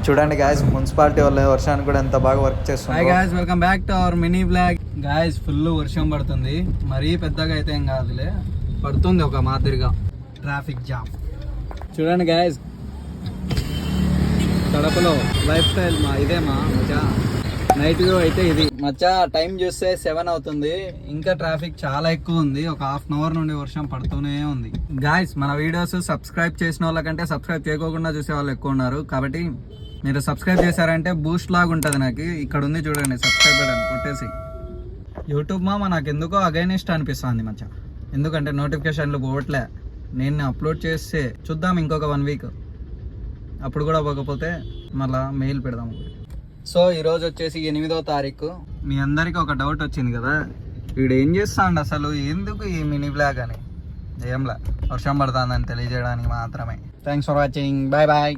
చూడండి guys, municipality వాళ్ళు వర్షానికి కూడా ఎంత బాగా వర్క్ చేస్తున్నారు. Hi guys, welcome back to our mini blog. Guys full వర్షం పడుతుంది, మరీ పెద్దగా అయితే ఏం కాదులే, పడుతుంది ఒక మాదిరిగా. ట్రాఫిక్ జామ్ చూడండి గాయస్, కడపలో లైఫ్ స్టైల్ ఇదే మచ్చా. నైట్ వ్యూ అయితే ఇది మచ్చా. టైం చూస్తే 7 అవుతుంది, ఇంకా ట్రాఫిక్ చాలా ఎక్కువ ఉంది. ఒక హాఫ్ అన్ అవర్ నుండి వర్షం పడుతూనే ఉంది. గాయస్, మన వీడియోస్ సబ్స్క్రైబ్ చేసిన వాళ్ళకంటే సబ్స్క్రైబ్ చేయకోకుండా చూసే వాళ్ళు ఎక్కువ ఉన్నారు. కాబట్టి మీరు సబ్స్క్రైబ్ చేశారంటే బూస్ట్ లాగా ఉంటుంది. నాకు ఇక్కడ ఉంది చూడండి, సబ్స్క్రైబ్ బటన్ కొట్టేసి. యూట్యూబ్ నాకు ఎందుకో అగైనెస్ట్ అనిపిస్తుంది మచ్చా. ఎందుకంటే నోటిఫికేషన్లు పోవట్లే. నేను అప్లోడ్ చేస్తే చూద్దాం ఇంకొక 1 వీక్, అప్పుడు కూడా పోకపోతే మళ్ళీ మెయిల్ పెడదాం. సో ఈరోజు వచ్చేసి 8వ తారీఖు. మీ అందరికీ ఒక డౌట్ వచ్చింది కదా, వీడు ఏం చేస్తాండు అసలు, ఎందుకు ఈ మినీ బ్లాగ్ అని. ఏంలా, వర్షం పడుతుందని తెలియజేయడానికి మాత్రమే. Thanks for watching, bye bye.